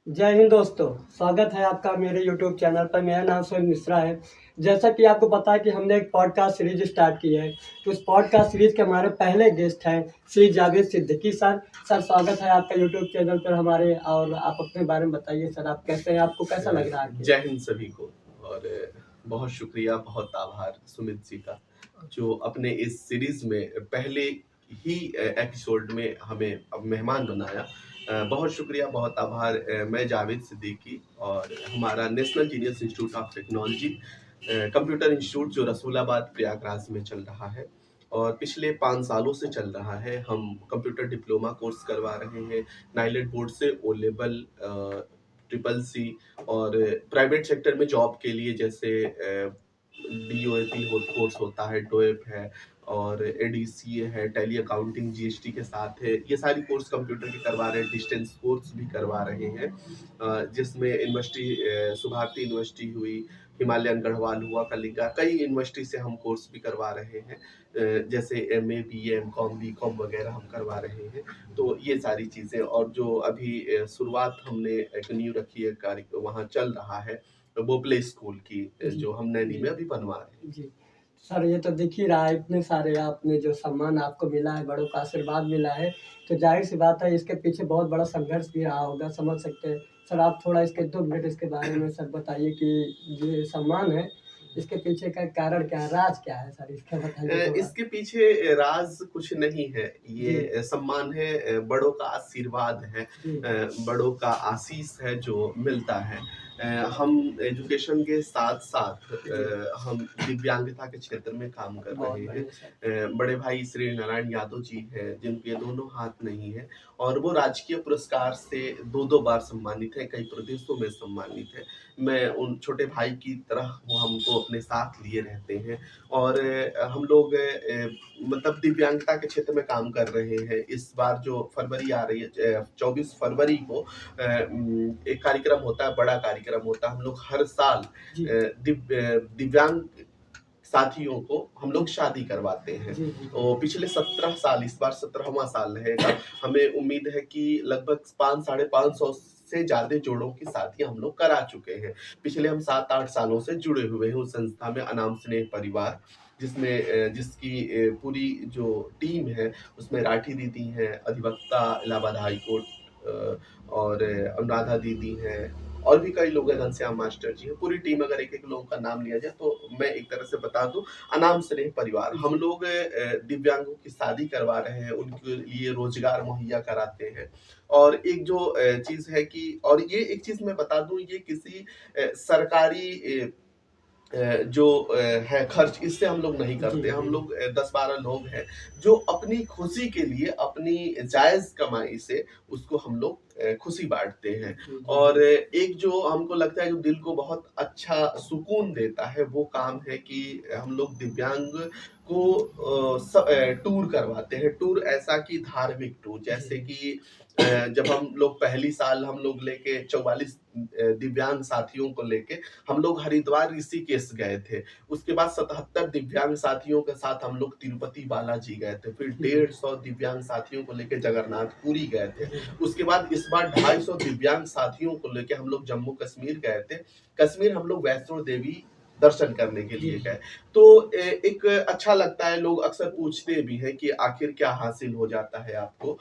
जय हिंद दोस्तों, स्वागत है आपका मेरे यूट्यूब चैनल पर। मेरा नाम सोहेल मिश्रा है। जैसा कि आपको पता है कि हमने एक पॉडकास्ट सीरीज स्टार्ट की है, तो उस पॉडकास्ट सीरीज के हमारे पहले गेस्ट हैं श्री जावेद सिद्दीकी सर। सर, स्वागत है आपका यूट्यूब चैनल पर हमारे। और आप अपने बारे में बताइए सर, आप कैसे हैं, आपको कैसा लग रहा है? जय हिंद सभी को। और बहुत शुक्रिया, बहुत आभार सुमित जी का, जो अपने इस सीरीज में पहले ही एपिसोड में हमें अब मेहमान बनाया। बहुत शुक्रिया, बहुत आभार। मैं जावेद सिद्दीकी और हमारा national genius institute of technology computer institute जो रसूलाबाद प्रयागराज में चल रहा है और पिछले 5 सालों से चल रहा है। हम कंप्यूटर डिप्लोमा कोर्स करवा रहे हैं नाइलेट बोर्ड से, ओ लेवल, ट्रिपल सी और प्राइवेट सेक्टर में जॉब के लिए, जैसे डीओएपी कोर्स होता है, डोएप है और एडीसीए है, टैली अकाउंटिंग जीएसटी के साथ है। ये सारी कोर्स कंप्यूटर के करवा रहे हैं, डिस्टेंस कोर्स भी करवा रहे हैं, जिसमें यूनिवर्सिटी, सुभारती यूनिवर्सिटी हुई, हिमालयन गढ़वाल हुआ, कलिंगा, कई यूनिवर्सिटी से हम कोर्स भी करवा रहे हैं। जैसे एमए, बीए, एमकॉम, बीकॉम वगैरह हम करवा रहे हैं। तो ये सारी चीज़ें, और जो अभी शुरुआत हमने एक न्यू रखी है कार्य वहाँ चल रहा है, वो प्ले स्कूल की, जी, जो हम नैनी जी, में अभी बनवा रहे हैं। जी। सर, ये तो दिख ही रहा है, इतने सारे आपने जो सम्मान आपको मिला है, बड़ों का आशीर्वाद मिला है, तो ज़ाहिर-सी बात है इसके पीछे बहुत बड़ा संघर्ष भी रहा होगा, समझ सकते हैं। सर, आप थोड़ा इसके 2 मिनट इसके बारे में सर बताइए कि ये सम्मान है, इसके पीछे का कारण क्या है, राज क्या है सर, इसका बताइए थोड़ा? इसके पीछे राज कुछ नहीं है। जी, ये सम्मान है, बड़ों का आशीर्वाद है, जी, बड़ों का आशीष है जो मिलता है। हम एजुकेशन के साथ-साथ जी। हम दिव्यांगता के क्षेत्र में काम कर बहुत रहे हैं। बढ़िया सर। बड़े भाई श्री नारायण यादव जी हैं, जिनके दोनों हाथ नहीं हैं और वो राजकीय पुरस्कार से 2-2 बार सम्मानित हैं, कई प्रदेशों में सम्मानित हैं। मैं उन छोटे भाई की तरह वो हमको अपने साथ लिए रहते हैं और हम लोग मतलब दिव्यांगता के क्षेत्र में काम कर रहे हैं। इस बार जो फरवरी आ रही है, 24 फरवरी को एक कार्यक्रम होता है, बड़ा कार्यक्रम होता है। हम लोग हर साल जी, दिव्यांग साथियों को हम जी, लोग शादी करवाते हैं। जी, जी, तो पिछले 17 साल, इस बार 17वां साल रहेगा। हमें उम्मीद है कि लगभग 5 साढ़े 500 से ज़्यादा जोड़ों की शादियाँ हम लोग करा चुके हैं। पिछले हम 7-8 सालों से जुड़े हुए हैं उस संस्था में, अनाम स्नेह परिवार, जिसमें जिसकी पूरी जो टीम है, उसमें राठी दीदी हैं, अधिवक्ता इलाहाबाद हाई कोर्ट, और अनुराधा दीदी हैं, और भी कई लोग हैं, घनश्याम मास्टर जी हैं। पूरी टीम, अगर एक-एक लोगों का नाम लिया जाए तो मैं एक तरह से बता दूँ, अनाम स्नेह परिवार। हम जी, लोग दिव्यांगों की शादी करवा रहे हैं, उनके लिए रोज़गार मुहैया कराते हैं। और एक जो चीज़ है कि, और ये एक चीज़ मैं बता दूँ, ये किसी सरकारी जो है खर्च, इससे हम लोग नहीं जी, करते। हम जी, लोग 10-12 लोग हैं जो अपनी खुशी के लिए, अपनी जायज़ कमाई से उसको हम लोग खुशी बाँटते हैं। जी, जी, और जी। एक जो हमको लगता है जो दिल को बहुत अच्छा सुकून देता है, वो काम है कि हम लोग दिव्यांग को टूर करवाते हैं। टूर ऐसा कि धार्मिक टूर, जैसे जी, कि जब हम लोग पहली साल हम लोग लेके 44 दिव्यांग साथियों को लेके हम लोग हरिद्वार, ऋषिकेश गए थे। उसके बाद 77 दिव्यांग साथियों के साथ हम लोग तिरुपति बालाजी गए थे। फिर जी, 150 दिव्यांग साथियों को लेके जगन्नाथपुरी गए थे। जी, उसके बाद इस बार 250 दिव्यांग साथियों को लेके हम लोग जम्मू कश्मीर गए थे। कश्मीर हम लोग वैष्णो देवी दर्शन करने के जी, लिए जी। गए। तो एक अच्छा लगता है, लोग अक्सर पूछते भी हैं कि आखिर क्या हासिल हो जाता है आपको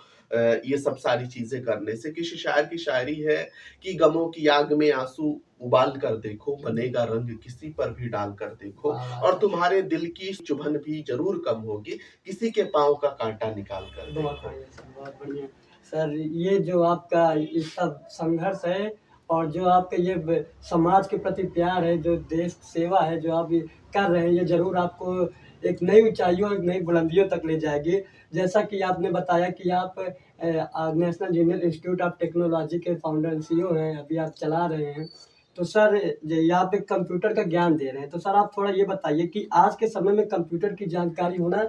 ये सब सारी चीज़ें करने से। किसी शायर की शायरी है कि गमों की आग में आँसू उबाल कर देखो, जी। बनेगा रंग किसी पर भी डाल कर देखो, वाह, वाह और सर! तुम्हारे दिल की चुभन भी ज़रूर कम होगी, किसी के पाँव का काँटा निकाल कर बहुत देखो। बढ़िया सर, बहुत बढ़िया। सर, ये जो आपका ये सब संघर्ष है और जो आपका ये ब समाज के प्रति प्यार है, जो देश सेवा है, जो आप ये कर रहे हैं, ये ज़रूर आपको एक नई ऊँचाइयों, एक नई बुलंदियों तक ले जाएगी। जैसा कि आपने बताया कि आप national junior institute of technology के फाउंडर एंड सीईओ हैं, अभी आप चला रहे हैं। तो सर, ये आप एक कंप्यूटर का ज्ञान दे रहे हैं, तो सर आप थोड़ा ये बताइए कि आज के समय में कंप्यूटर की जानकारी होना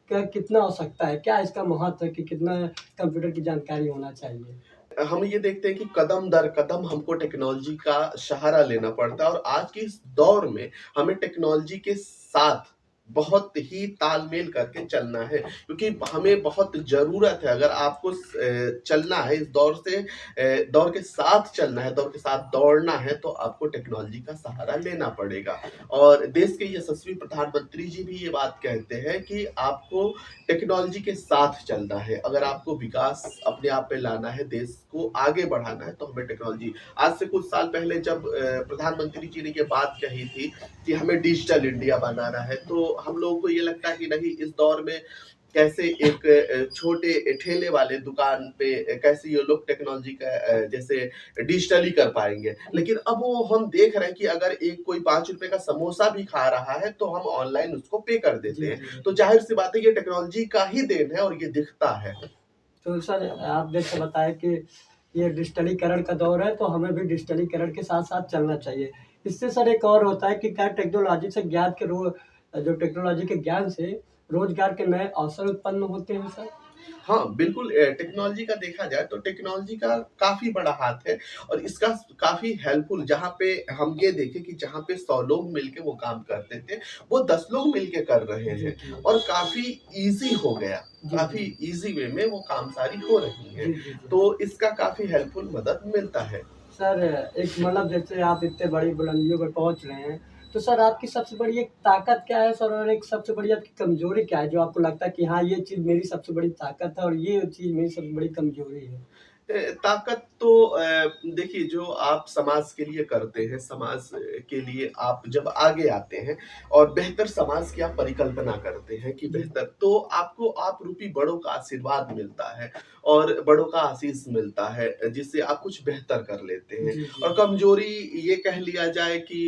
क्या कितना हो सकता है? क्या इसका महत्व है कि कितना कंप्यूटर की जानकारी होना चाहिए? हम ये देखते हैं कि कदम दर कदम हमको टेक्नोलॉजी का सहारा लेना पड़ता है, और आज के इस दौर में हमें टेक्नोलॉजी के साथ बहुत ही तालमेल करके चलना है, क्योंकि हमें बहुत ज़रूरत है। अगर आपको चलना है इस दौर से, दौर के साथ चलना है, दौर के साथ दौड़ना है, तो आपको टेक्नोलॉजी का सहारा लेना पड़ेगा। और देश के यशस्वी प्रधानमंत्री जी भी ये बात कहते हैं कि आपको टेक्नोलॉजी के साथ चलना है। अगर आपको विकास अपने आप में लाना है, देश को आगे बढ़ाना है, तो हमें टेक्नोलॉजी। आज से कुछ साल पहले जब प्रधानमंत्री जी ने ये बात कही थी कि हमें डिजिटल इंडिया बनाना है, तो हम लोगों को ये लगता है कि नहीं, इस दौर में कैसे एक छोटे ठेले वाले दुकान पे कैसे ये लोग टेक्नोलॉजी का जैसे डिजिटली कर पाएँगे। लेकिन अब वो हम देख रहे हैं कि अगर एक कोई ₹5 का समोसा भी खा रहा है, तो हम ऑनलाइन उसको पे कर देते जी, हैं। जी। तो ज़ाहिर-सी बात है, ये टेक्नोलॉजी का ही देन है और ये दिखता है। तो सर आप जैसे बताया कि ये डिजिटलीकरण का दौर है, तो हमें भी डिजिटलीकरण के साथ-साथ चलना चाहिए। इससे सर एक और होता है कि क्या टेक्नोलॉजी से ज्ञान के जो टेक्नोलॉजी के ज्ञान से रोज़गार के नए अवसर उत्पन्न होते हैं सर? हाँ, बिल्कुल, टेक्नोलॉजी का देखा जाए तो टेक्नोलॉजी का काफ़ी बड़ा हाथ है और इसका काफ़ी हेल्पफुल, जहाँ पे हम ये देखें कि जहाँ पे 100 लोग मिलके वो काम करते थे, वो 10 लोग मिलके कर रहे जी, हैं जी। और काफ़ी ईज़ी हो गया। जी, काफ़ी जी। ईज़ी वे में वो काम सारी हो रही हैं। जी, जी, जी। तो इसका काफ़ी हेल्पफुल मदद मिलता है। सर एक मतलब जैसे आप इतने बड़ी बुलंदियों पे पहुँच रहे हैं, तो सर आपकी सबसे बड़ी एक ताकत क्या है सर और एक सबसे बड़ी आपकी कमज़ोरी क्या है? जो आपको लगता है कि हाँ, ये चीज़ मेरी सबसे बड़ी ताकत है और ये चीज़ मेरी सबसे बड़ी कमज़ोरी है? ताकत तो देखिए, जो आप समाज के लिए करते हैं, समाज के लिए आप जब आगे आते हैं और बेहतर समाज की आप परिकल्पना करते हैं कि जी। बेहतर, तो आपको आप रूपी बड़ों का आशीर्वाद मिलता है और बड़ों का आशीष मिलता है, जिससे आप कुछ बेहतर कर लेते हैं। जी, जी। और कमजोरी ये कह लिया जाए कि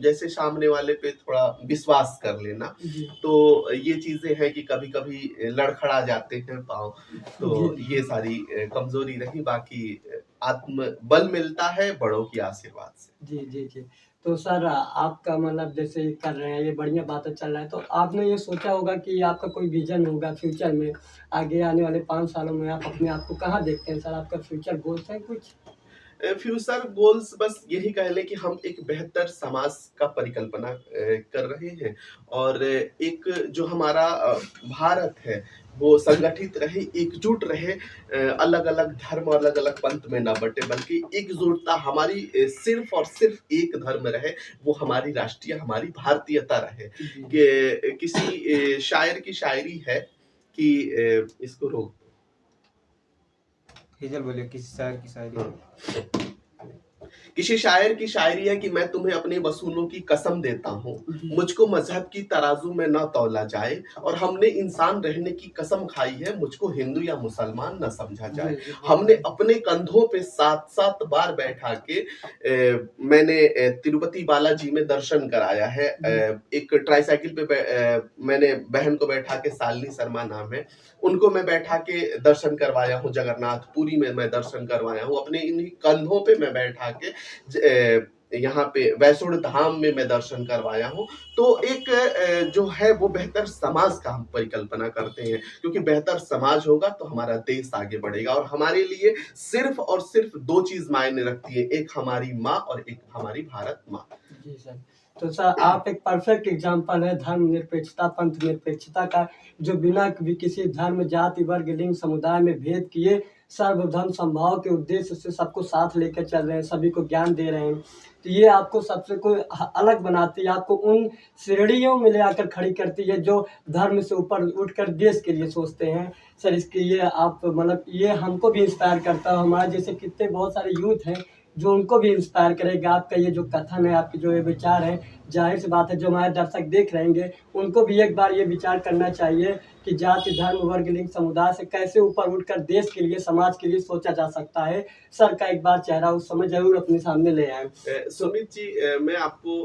जैसे सामने वाले पे थोड़ा विश्वास कर लेना, जी। तो ये चीजें हैं कि कभी कभी लड़खड़ा जाते हैं पाँव। जी, तो जी। ये सारी कमज़ोरी रही, बाकी आत्मबल मिलता है बड़ों के आशीर्वाद से। जी, जी, जी। तो सर आपका मतलब जैसे कर रहे हैं, ये बढ़िया बातें चल रहा है, तो आपने ये सोचा होगा कि आपका कोई विज़न होगा फ्यूचर में, आगे आने वाले 5 सालों में आप अपने आप को कहाँ देखते हैं सर? आपका फ्यूचर गोल्स है कुछ? फ्यूचर गोल्स बस यही कह लें कि हम एक बेहतर समाज का परिकल्पना कर रहे हैं और एक जो हमारा भारत है, वो संगठित रहे, एकजुट रहे, अलग-अलग धर्म और अलग-अलग पंथ में ना बँटे, बल्कि एकजुटता हमारी सिर्फ़ और सिर्फ़ एक धर्म रहे, वो हमारी राष्ट्रीय, हमारी भारतीयता रहे। जी, जी। कि किसी शायर की शायरी है कि इसको रोक दो। हेजल बोलिए किसी शायर की शायरी है। हाँ। किसी शायर की शायरी है कि मैं तुम्हें अपने वसूलों की कसम देता हूँ, जी। मुझको मजहब की तराजू में न तौला जाए, और हमने इंसान रहने की कसम खाई है, मुझको हिंदू या मुसलमान न समझा जी, जाए। जी, बहुत हमने बढ़िया। अपने कंधों पे 7-7 बार बैठा के मैंने तिरुपति बालाजी में दर्शन कराया है। जी। एक ट्राईसाइकिल पे मैंने बहन को बैठा के, शालिनी शर्मा नाम है, उनको मैं बैठा के दर्शन करवाया हूँ, जगन्नाथपुरी में मैं दर्शन करवाया हूँ, अपने इन्हीं कंधों पे मैं बैठा के यहाँ पे वैष्णो धाम में मैं दर्शन करवाया हूँ। तो एक जो है वो बेहतर समाज का हम परिकल्पना करते हैं, क्योंकि बेहतर समाज होगा तो हमारा देश आगे बढ़ेगा और हमारे लिए सिर्फ और सिर्फ 2 चीज़ मायने रखती है, एक हमारी माँ और एक हमारी भारत माँ। जी सर। तो सर आप एक परफेक्ट एग्ज़ाम्पल है धर्मनिरपेक्षता, पंथ निरपेक्षता का, जो बिना भी किसी धर्म, जाति, वर्ग, लिंग, समुदाय में भेद किए सर्वधर्म समभाव के उद्देश्य से सबको साथ लेकर चल रहे हैं, सभी को ज्ञान दे रहे हैं। तो ये आपको सबसे कोई अलग बनाती है, आपको उन श्रेणियों में ले आकर खड़ी करती है जो धर्म से ऊपर उठकर देश के लिए सोचते हैं। सर इसके लिए आप मतलब ये हमको भी इंस्पायर करता है, हमारे जैसे कितने बहुत सारे यूथ हैं जो उनको भी इंस्पायर करेगा। आपका ये जो कथन है, आपके जो ये विचार हैं, ज़ाहिर-सी बात है जो हमारे दर्शक देख रहेंगे, उनको भी एक बार ये विचार करना चाहिए कि जाति, धर्म, वर्ग, लिंग, समुदाय से कैसे ऊपर उठकर देश के लिए, समाज के लिए सोचा जा सकता है। सर का एक बार चेहरा उस समय ज़रूर अपने सामने ले आएँ। तो सुमित जी, मैं आपको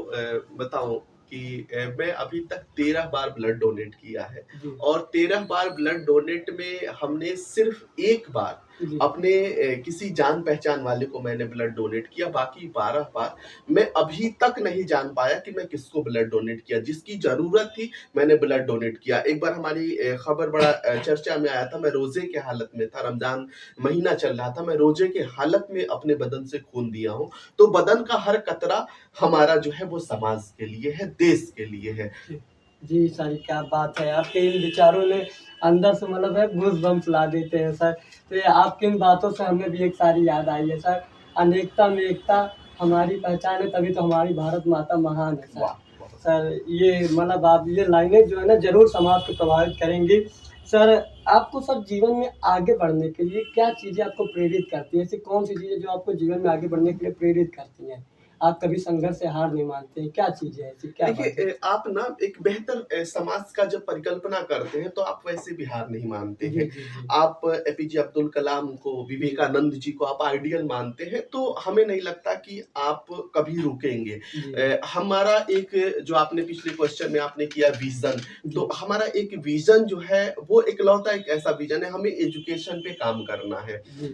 बताऊँ कि मैं अभी तक 13 बार ब्लड डोनेट किया है जी, और 13 बार ब्लड डोनेट में हमने सिर्फ 1 बार जी, अपने किसी जान-पहचान वाले को मैंने ब्लड डोनेट किया, बाकी 12 बार मैं अभी तक नहीं जान पाया कि मैं किसको ब्लड डोनेट किया। जिसकी ज़रूरत थी, मैंने ब्लड डोनेट किया। एक बार हमारी खबर बड़ा चर्चा में आया था, मैं रोज़े के हालत में था, रमज़ान महीना चल रहा था, मैं रोज़े के हालत में अपने बदन से खून दिया हूँ। तो बदन का हर कतरा हमारा जो है वो समाज के लिए है, देश के लिए है। जी। जी सर, क्या बात है! आपके इन विचारों ने अंदर से मतलब है गूज़बम्प्स ला देते हैं सर। तो ये आपकी इन बातों से हमें भी एक सारी याद आई है सर, अनेकता में एकता हमारी पहचान है, तभी तो हमारी भारत माता महान है सर। वाह! बहुत सर ये मतलब आप ये लाइनें जो है ना ज़रूर समाज को प्रभावित करेंगी। सर आपको सर जीवन में आगे बढ़ने के लिए क्या चीज़ें आपको प्रेरित करती हैं? ऐसी कौन-सी चीज़ें जो आपको जीवन में आगे बढ़ने के लिए प्रेरित करती हैं? आप कभी संघर्ष से हार नहीं मानते हैं, क्या चीज़ें हैं ऐसी? क्या बात है? देखिए आप ना एक बेहतर समाज का जब परिकल्पना करते हैं तो आप वैसे भी हार नहीं मानते जी, हैं। जी, जी। आप एपीजे अब्दुल कलाम को, विवेकानंद जी को आप आइडियल मानते हैं, तो हमें नहीं लगता कि आप कभी रुकेंगे। जी, हमारा एक जो आपने पिछले क्वेश्चन में आपने किया विज़न, जी, तो हमारा एक विज़न जो है वो इकलौता एक ऐसा विज़न है, हमें एजुकेशन पे काम करना है। जी,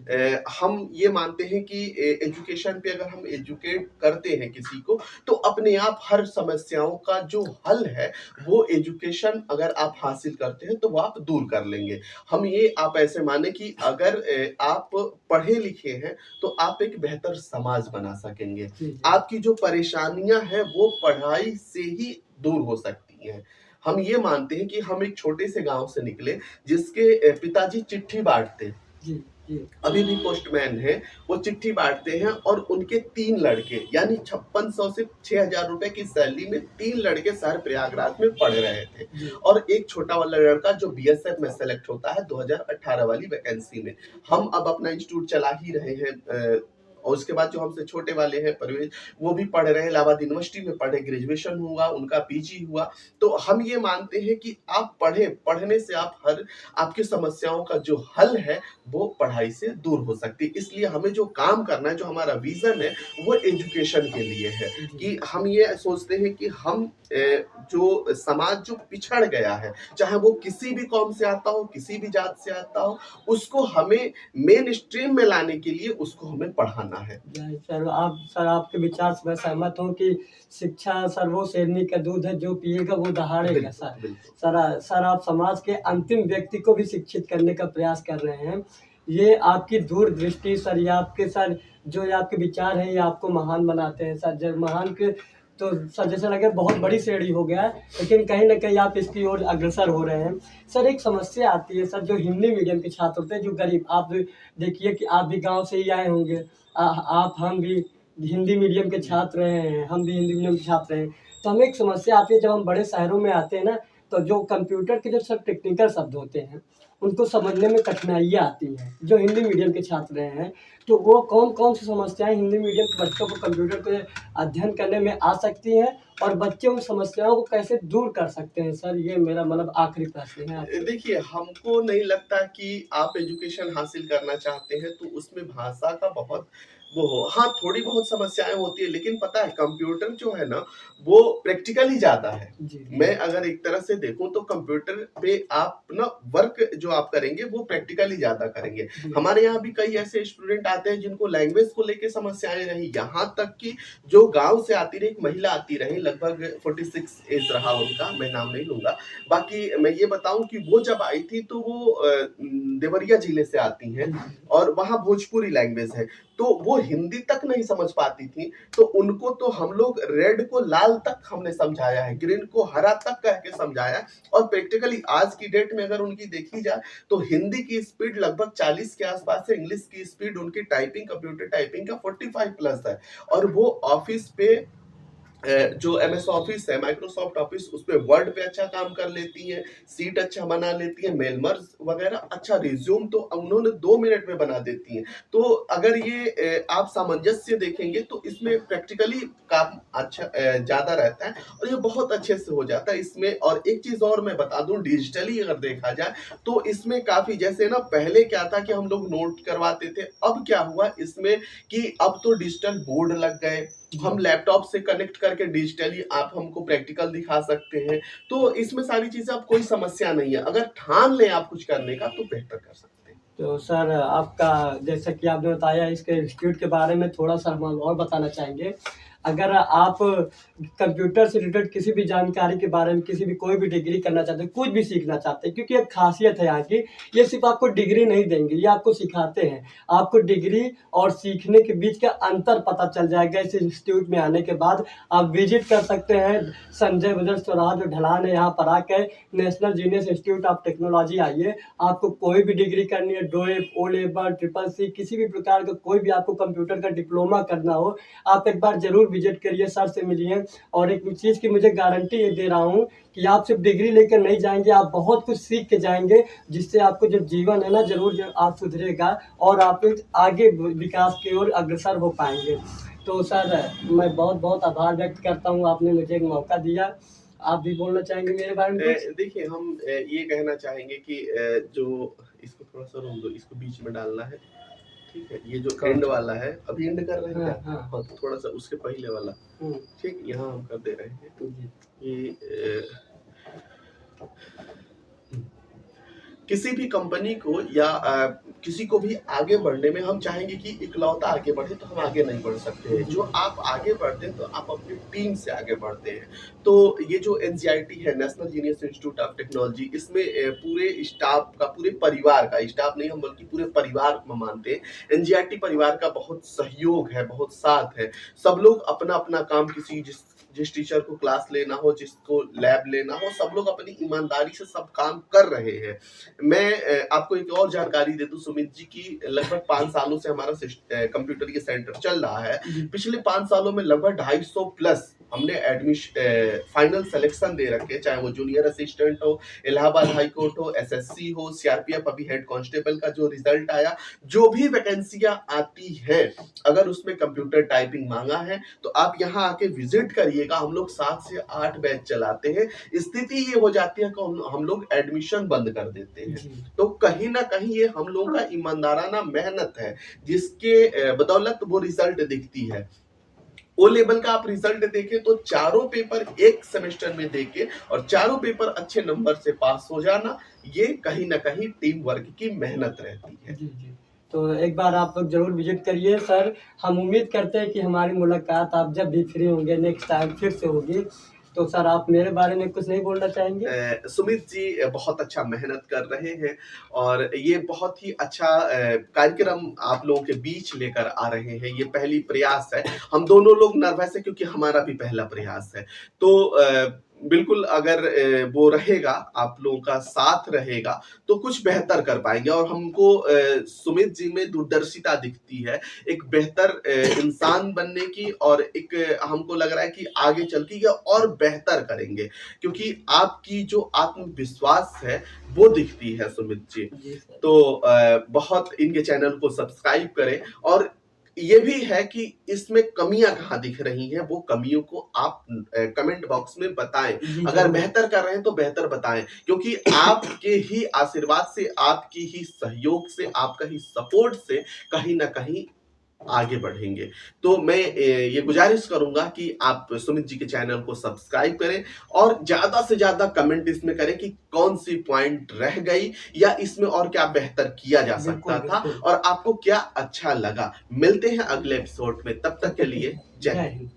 हम ये मानते हैं कि एजुकेशन पे अगर हम एजुकेट करते हैं किसी को, तो अपने आप हर समस्याओं का जो हल है वो एजुकेशन अगर आप हासिल करते हैं तो वो आप दूर कर लेंगे। हम ये आप ऐसे माने कि अगर आप पढ़े लिखे हैं तो आप एक बेहतर समाज बना सकेंगे। जी, जी, आपकी जो परेशानियां हैं वो पढ़ाई से ही दूर हो सकती हैं। हम ये मानते हैं कि हम एक छोटे से गांव से निकले जिसके पिताजी चिट्ठी बांटते, जी, जी, अभी भी पोस्टमैन हैं, वो चिट्ठी बाँटते हैं और उनके 3 लड़के यानी 5600 से 6000 रुपए की सैलरी में 3 लड़के शहर प्रयागराज में पढ़ रहे थे जी, और एक छोटा वाला लड़का जो बीएसएफ में सेलेक्ट होता है 2018 वाली वैकेंसी में। हम अब अपना इंस्टीट्यूट चला ही रहे हैं और उसके बाद जो हमसे छोटे वाले हैं परवेज, वो भी पढ़ रहे हैं, इलाहाबाद यूनिवर्सिटी में पढ़े, ग्रेजुएशन हुआ, उनका पीजी हुआ। तो हम ये मानते हैं कि आप पढ़ें, पढ़ने से आप हर आपकी समस्याओं का जो हल है वो पढ़ाई से दूर हो सकती है। इसलिए हमें जो काम करना है, जो हमारा विज़न है, वो एजुकेशन के लिए है जी, कि हम ये सोचते हैं कि हम जो समाज जो पिछड़ गया है, चाहे वो किसी भी कौम से आता हो, किसी भी जात से आता हो, उसको हमें मेन स्ट्रीम में लाने के लिए उसको हमें पढ़ाना है। जय सर आपके विचार से मैं सहमत हूँ कि शिक्षा सर वो शेरनी का दूध है जो पिएगा वो दहाड़ेगा बिल्कुल, सर। बिल्कुल। सर आप समाज के अंतिम व्यक्ति को भी शिक्षित करने का प्रयास कर रहे हैं। ये आपकी दूरदृष्टि सर, ये आपके सर जो ये आपके विचार हैं ये आपको महान बनाते हैं सर। जब महान के तो सर जैसा लगे बहुत बड़ी श्रेणी हो गया है, लेकिन कहीं न कहीं आप इसकी ओर अग्रसर हो रहे हैं। सर एक समस्या आती है सर, जो हिंदी मीडियम के छात्र होते हैं, जो गरीब, आप देखिए कि आप भी गाँव से ही आए होंगे। आप हम भी हिंदी मीडियम के छात्र रहे हैं, हम भी हिंदी मीडियम के छात्र हैं। तो हमें एक समस्या आती है जब हम बड़े शहरों में आते हैं ना, तो जो कंप्यूटर के जो सब टेक्निकल शब्द होते हैं, उनको समझने में कठिनाइयाँ आती हैं। जो हिंदी मीडियम के छात्र रहे हैं, तो वो कौन-कौन सी समस्याएँ हिंदी मीडियम के बच्चों को कंप्यूटर के अध्ययन करने में आ सकती हैं और बच्चे उन समस्याओं को कैसे दूर कर सकते हैं सर? ये मेरा मतलब आखिरी प्रश्न है आपसे। देखिए, हमको नहीं लगता कि आप एजुकेशन हासिल करना चाहते हैं, तो उसमें भाषा का बहुत वो हो। हाँ, थोड़ी बहुत समस्याएँ होती हैं, लेकिन पता है कंप्यूटर जो है ना, वो प्रैक्टिकली ज़्यादा है। जी, जी। मैं अगर एक तरह से देखूँ तो कंप्यूटर पे आप ना वर्क जो आप करेंगे, वो प्रैक्टिकली ज़्यादा करेंगे। जी। हमारे यहाँ भी कई ऐसे स्टूडेंट आते हैं जिनको लैंग्वेज को लेके समस्याएँ रही, यहाँ तक कि जो गाँव से आती रही, एक महिला आती रही, लगभग 46 ऐज रहा उनका, मैं नाम नहीं लूँगा। बाकी मैं ये बताऊँ कि वो जब आई थी तो वो देवरिया जिले से आती हैं जी, जी। और वहाँ भोजपुरी लैंग्वेज है, तो वो हिंदी तक नहीं समझ पाती थी, तो उनको तो हम लोग रेड को लाल तक हमने समझाया है, ग्रीन को हरा तक कह के समझाया है और प्रैक्टिकली आज की डेट में अगर उनकी देखी जाए, तो हिंदी की स्पीड लगभग 40 के आसपास है, इंग्लिश की स्पीड उनकी टाइपिंग, कंप्यूटर टाइपिंग का 45 प्लस है और वो ऑफ़िस पे जो एमएस ऑफिस है, माइक्रोसॉफ्ट ऑफिस, उस पे वर्ड पे अच्छा काम कर लेती हैं, शीट अच्छा बना लेती हैं, मेल मर्ज वगैरह अच्छा, रिज्यूम तो उन्होंने 2 मिनट में बना देती हैं। तो अगर ये आप सामंजस्य देखेंगे तो इसमें प्रैक्टिकली काम अच्छा ज़्यादा रहता है और ये बहुत अच्छे से हो जाता है इसमें। और एक चीज़ और मैं बता दूँ, डिजिटली अगर देखा जाए तो इसमें काफ़ी, जैसे ना पहले क्या था कि हम लोग नोट करवाते थे, अब क्या हुआ इसमें कि अब तो डिजिटल बोर्ड लग गए, हम लैपटॉप से कनेक्ट करके डिजिटली आप हमको प्रैक्टिकल दिखा सकते हैं। तो इसमें सारी चीज़ें अब कोई समस्या नहीं है। अगर ठान लें आप कुछ करने का तो बेहतर कर सकते हैं। तो सर आपका जैसा कि आपने बताया इसके इंस्टीट्यूट के बारे में थोड़ा-सा हम और बताना चाहेंगे। अगर आप कंप्यूटर से रिलेटेड किसी भी जानकारी के बारे में किसी भी कोई भी डिग्री करना चाहते हैं, कुछ भी सीखना चाहते हैं, क्योंकि एक खासियत है यहाँ की, ये सिर्फ़ आपको डिग्री नहीं देंगे, ये आपको सिखाते हैं। आपको डिग्री और सीखने के बीच का अंतर पता चल जाएगा इस इंस्टीट्यूट में आने के बाद। आप विज़िट कर सकते हैं, संजय ब्रदर्स चौराहा जो ढलान है यहाँ पर आके national genius institute of technology आइए। आपको कोई भी डिग्री करनी है, डोएप, ओ लेवल, ट्रिपल सी, किसी भी प्रकार का कोई भी आपको कंप्यूटर का डिप्लोमा करना हो, आप एक बार ज़रूर विज़िट करिए, सर से मिलिए। और एक चीज़ की मुझे गारंटी ये दे रहा हूँ कि आप सिर्फ डिग्री लेकर नहीं जाएँगे, आप बहुत कुछ सीख के जाएँगे, जिससे आपको जो जीवन है ना ज़रूर जो आप सुधरेगा और आप एक आगे विकास की ओर अग्रसर हो पाएँगे। तो सर मैं बहुत-बहुत आभार व्यक्त करता हूँ, आपने मुझे एक मौका दिया। आप भी बोलना चाहेंगे मेरे बारे में कुछ? देखिए हम ये कहना चाहेंगे कि जो इसको थोड़ा-सा रोक दो, इसको बीच में डालना है, ठीक है? ये जो एंड वाला है, अभी एंड कर रहे हैं हाँ, क्या? हाँ। हाँ, तो थोड़ा-सा उसके पहले वाला, हुँ, ठीक? यहाँ हम कर दे रहे हैं। जी। ये किसी भी कंपनी को या किसी को भी आगे बढ़ने में हम चाहेंगे कि इकलौता आगे बढ़े तो हम आगे नहीं बढ़ सकते हैं। जो आप आगे बढ़ते हैं तो आप अपनी टीम से आगे बढ़ते हैं। तो ये जो एनसीईआरटी है, national genius institute of technology, इसमें पूरे स्टाफ का, पूरे परिवार का, स्टाफ नहीं हम बल्कि पूरे परिवार को मानते हैं। एनसीईआरटी परिवार का बहुत सहयोग है, बहुत साथ है। सब लोग अपना-अपना काम जिस टीचर को क्लास लेना हो, जिसको लैब लेना हो, सब लोग अपनी ईमानदारी से सब काम कर रहे हैं। मैं आपको एक और जानकारी दे दूं सुमित जी की, लगभग 5 सालों से हमारा कंप्यूटर ये सेंटर चल रहा है। पिछले 5 सालों में लगभग 250 प्लस हमने फाइनल सिलेक्शन दे रखे, चाहे वो जूनियर असिस्टेंट हो, इलाहाबाद हाई कोर्ट हो, एसएससी हो, सीआरपीएफ अभी हेड कांस्टेबल का जो रिजल्ट आया, जो भी वैकेंसियां आती है, अगर उसमें कंप्यूटर टाइपिंग मांगा है तो आप यहाँ आके विजिट करिएगा। हम लोग 7 से 8 बैच चलाते हैं। स्थिति ये हो जाती है कि हम लोग एडमिशन बंद कर देते हैं। तो कहीं ना कहीं ये हम लोगों का ईमानदाराना मेहनत है, जिसके बदौलत वो रिजल्ट दिखती है। ओ लेवल का आप रिजल्ट देखें तो चारों पेपर एक सेमेस्टर में देके और चारों पेपर अच्छे नंबर से पास हो जाना, ये कहीं ना कहीं टीम वर्क की मेहनत रहती है। जी। तो एक बार आप लोग ज़रूर विज़िट करिए सर। हम उम्मीद करते हैं कि हमारी मुलाकात आप जब भी फ्री होंगे नेक्स्ट टाइम फिर से होगी। तो सर आप मेरे बारे में कुछ नहीं बोलना चाहेंगे? सुमित जी बहुत अच्छा मेहनत कर रहे हैं और ये बहुत ही अच्छा कार्यक्रम आप लोगों के बीच लेकर आ रहे हैं। ये पहली प्रयास है। हम दोनों लोग नर्वस है क्योंकि हमारा भी पहला प्रयास है। तो बिल्कुल अगर वो रहेगा, आप लोगों का साथ रहेगा तो कुछ बेहतर कर पाएंगे। और हमको सुमित जी में दूरदर्शिता दिखती है, एक बेहतर इंसान बनने की, और एक हमको लग रहा है कि आगे चल के ये और बेहतर करेंगे, क्योंकि आपकी जो आत्मविश्वास है वो दिखती है सुमित जी। तो बहुत इनके चैनल को सब्सक्राइब करें। और ये भी है कि इसमें कमियां कहाँ दिख रही हैं, वो कमियों को आप कमेंट बॉक्स में बताएं। अगर बेहतर कर रहे हैं तो बेहतर बताएं, क्योंकि आपके ही आशीर्वाद से, आपकी ही सहयोग से, आपका ही सपोर्ट से कहीं ना कहीं आगे बढ़ेंगे। तो मैं ये गुजारिश करूंगा कि आप सुमित जी के चैनल को सब्सक्राइब करें और ज्यादा से ज्यादा कमेंट इसमें करें कि कौन सी पॉइंट रह गई या इसमें और क्या बेहतर किया जा सकता था और आपको क्या अच्छा लगा। मिलते हैं अगले एपिसोड में, तब तक के लिए जय हिंद।